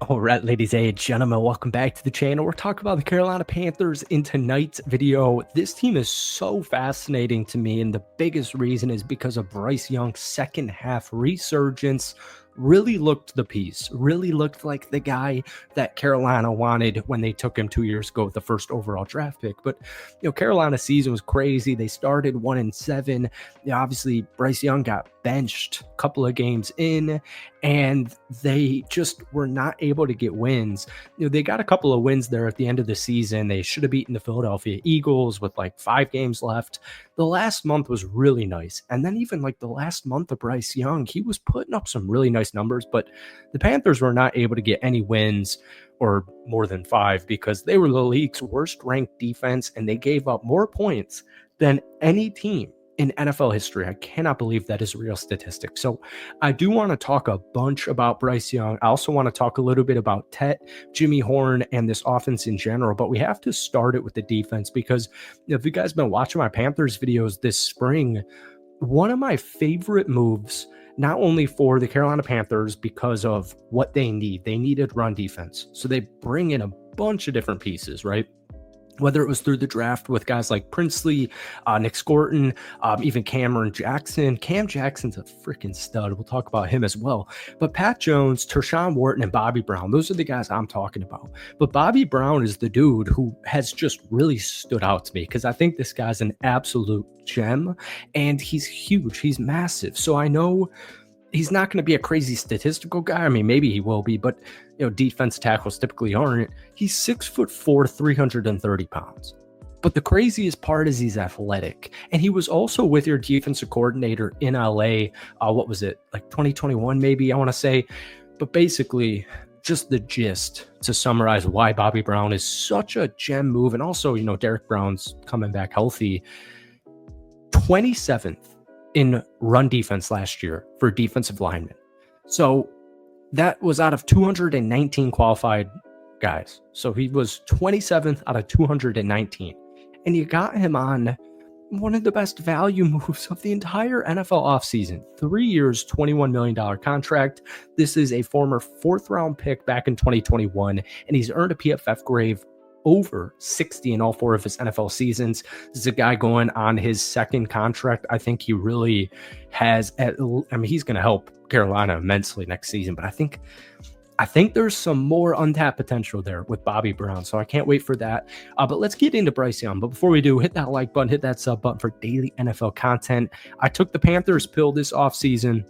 All right, ladies and gentlemen, welcome back to the channel. We're talking about the Carolina Panthers in tonight's video. This team is so fascinating to me, and the biggest reason is because of Bryce Young's second half resurgence. Really looked the piece, really looked like the guy that Carolina wanted when they took him 2 years ago with the first overall draft pick. But, Carolina's season was crazy. They started 1-7. Obviously, Bryce Young got benched a couple of games in, and they just were not able to get wins. They got a couple of wins there at the end of the season. They should have beaten the Philadelphia Eagles with like 5 games left. The last month was really nice. And then even like the last month of Bryce Young, he was putting up some really nice numbers, but the Panthers were not able to get any wins or more than 5 because they were the league's worst ranked defense, and they gave up more points than any team in NFL history. I cannot believe that is a real statistic. So I do want to talk a bunch about Bryce Young. I also want to talk a little bit about Tet, Jimmy Horn, and this offense in general, but we have to start it with the defense because if you guys have been watching my Panthers videos this spring, one of my favorite moves, not only for the Carolina Panthers because of what they needed run defense. So they bring in a bunch of different pieces, right? Whether it was through the draft with guys like Princely, Nick Scorton, even Cameron Jackson. Cam Jackson's a freaking stud. We'll talk about him as well. But Pat Jones, Tershawn Wharton, and Bobby Brown, those are the guys I'm talking about. But Bobby Brown is the dude who has just really stood out to me because I think this guy's an absolute gem, and he's huge. He's massive. So I know he's not going to be a crazy statistical guy. I mean, maybe he will be, but defense tackles typically aren't. He's 6'4", 330 pounds. But the craziest part is he's athletic. And he was also with your defensive coordinator in LA. What was it? Like 2021, maybe, I want to say. But basically, just the gist to summarize why Bobby Brown is such a gem move. And also, Derek Brown's coming back healthy. 27th in run defense last year for defensive linemen. So that was out of 219 qualified guys. So he was 27th out of 219. And you got him on one of the best value moves of the entire NFL offseason. 3 years, $21 million contract. This is a former 4th round pick back in 2021, and he's earned a PFF grade over 60 in all 4 of his NFL seasons. This is a guy going on his second contract. I think he really has, he's going to help Carolina immensely next season, but I think there's some more untapped potential there with Bobby Brown. So I can't wait for that. But let's get into Bryce Young. But before we do, hit that like button, hit that sub button for daily NFL content. I took the Panthers pill this offseason.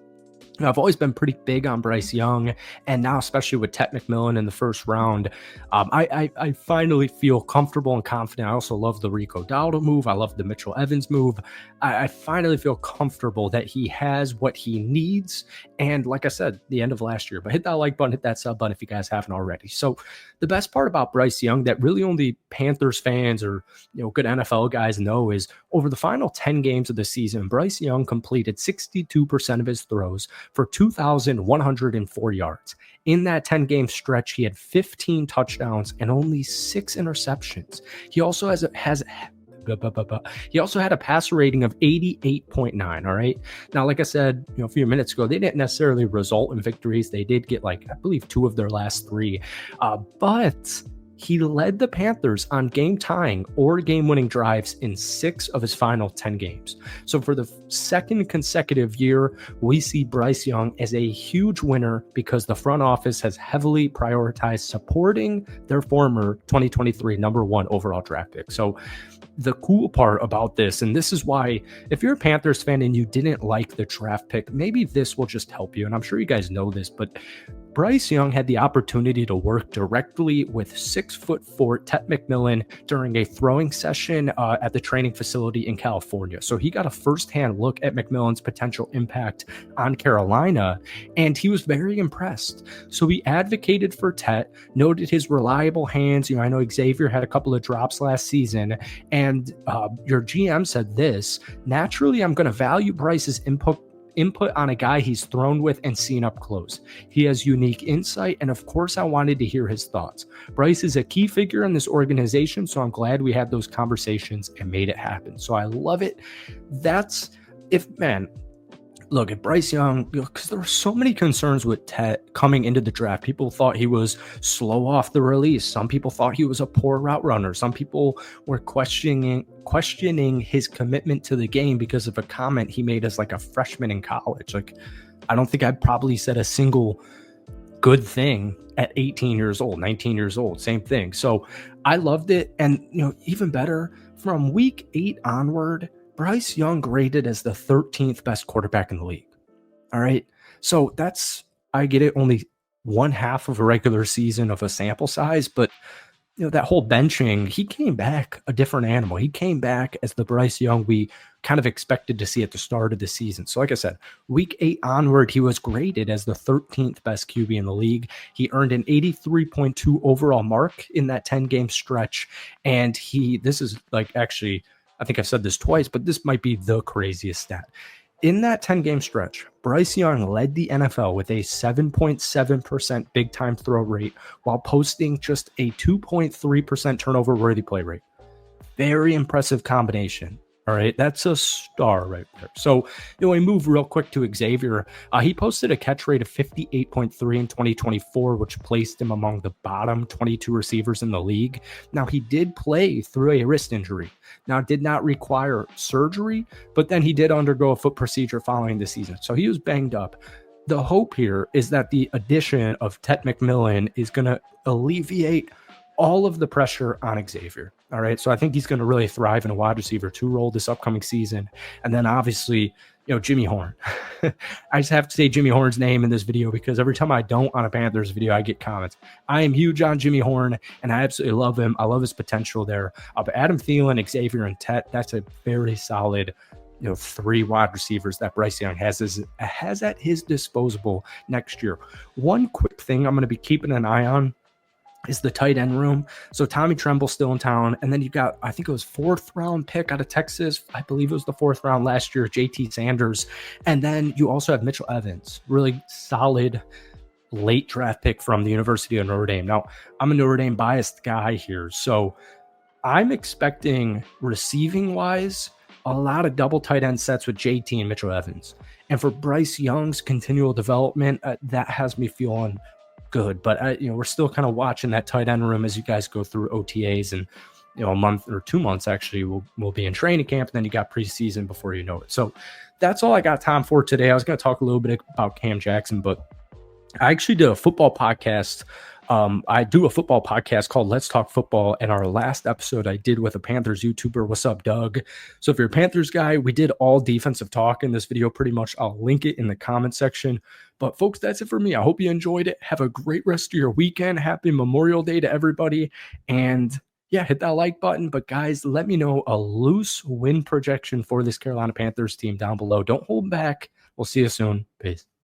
I've always been pretty big on Bryce Young, and now especially with Tet McMillan in the first round, I finally feel comfortable and confident. I also love the Rico Dowdle move. I love the Mitchell Evans move. I finally feel comfortable that he has what he needs, and like I said, the end of last year. But hit that like button, hit that sub button if you guys haven't already. So the best part about Bryce Young that really only Panthers fans or good NFL guys know is over the final 10 games of the season, Bryce Young completed 62% of his throws for 2,104 yards. In that 10-game stretch, he had 15 touchdowns and only 6 interceptions. He also he also had a passer rating of 88.9. All right. Now, like I said, a few minutes ago, they didn't necessarily result in victories. They did get I believe 2 of their last 3. But he led the Panthers on game-tying or game-winning drives in 6 of his final 10 games. So for the second consecutive year, we see Bryce Young as a huge winner because the front office has heavily prioritized supporting their former 2023 number 1 overall draft pick. So the cool part about this, and this is why if you're a Panthers fan and you didn't like the draft pick, maybe this will just help you. And I'm sure you guys know this, but Bryce Young had the opportunity to work directly with 6'4" Tet McMillan during a throwing session at the training facility in California. So he got a firsthand look at McMillan's potential impact on Carolina, and he was very impressed. So he advocated for Tet, noted his reliable hands. I know Xavier had a couple of drops last season, and your GM said this: naturally, I'm going to value Bryce's input on a guy he's thrown with and seen up close. He has unique insight, and of course I wanted to hear his thoughts. Bryce is a key figure in this organization, so I'm glad we had those conversations and made it happen. So I love it. Look at Bryce Young, because there were so many concerns with Tet coming into the draft. People thought he was slow off the release. Some people thought he was a poor route runner. Some people were questioning his commitment to the game because of a comment he made as like a freshman in college. Like, I don't think I probably said a single good thing at 18 years old, 19 years old, same thing. So I loved it. And, even better, from week 8 onward, Bryce Young graded as the 13th best quarterback in the league. All right. So I get it, only one half of a regular season of a sample size, but that whole benching, he came back a different animal. He came back as the Bryce Young we kind of expected to see at the start of the season. So like I said, week 8 onward, he was graded as the 13th best QB in the league. He earned an 83.2 overall mark in that 10-game stretch. And this is like, actually, I think I've said this twice, but this might be the craziest stat. In that 10-game stretch, Bryce Young led the NFL with a 7.7% big-time throw rate while posting just a 2.3% turnover-worthy play rate. Very impressive combination. All right, that's a star right there. So, we move real quick to Xavier. He posted a catch rate of 58.3 in 2024, which placed him among the bottom 22 receivers in the league. Now, he did play through a wrist injury. Now, it did not require surgery, but then he did undergo a foot procedure following the season. So he was banged up. The hope here is that the addition of Tet McMillan is going to alleviate all of the pressure on Xavier. All right. So I think he's going to really thrive in a wide receiver 2 role this upcoming season. And then obviously, Jimmy Horn. I just have to say Jimmy Horn's name in this video because every time I don't on a Panthers video, I get comments. I am huge on Jimmy Horn and I absolutely love him. I love his potential there. But Adam Thielen, Xavier, and Tet, that's a very solid 3 wide receivers that Bryce Young has at his disposal next year. One quick thing I'm going to be keeping an eye on is the tight end room. So Tommy Tremble's still in town. And then you got, I think it was 4th round pick out of Texas. I believe it was the 4th round last year, JT Sanders. And then you also have Mitchell Evans, really solid late draft pick from the University of Notre Dame. Now, I'm a Notre Dame biased guy here. So I'm expecting receiving wise, a lot of double tight end sets with JT and Mitchell Evans. And for Bryce Young's continual development, that has me feeling good, but we're still kind of watching that tight end room as you guys go through OTAs, and a month or 2 months actually we'll be in training camp, and then you got preseason before you know it. So that's all I got time for today. I was going to talk a little bit about Cam Jackson, but I actually did a football podcast. I do a football podcast called Let's Talk Football, and our last episode I did with a Panthers YouTuber. What's up, Doug? So if you're a Panthers guy, we did all defensive talk in this video pretty much. I'll link it in the comment section. But folks, that's it for me. I hope you enjoyed it. Have a great rest of your weekend. Happy Memorial Day to everybody. And yeah, hit that like button. But guys, let me know a loose win projection for this Carolina Panthers team down below. Don't hold back. We'll see you soon. Peace.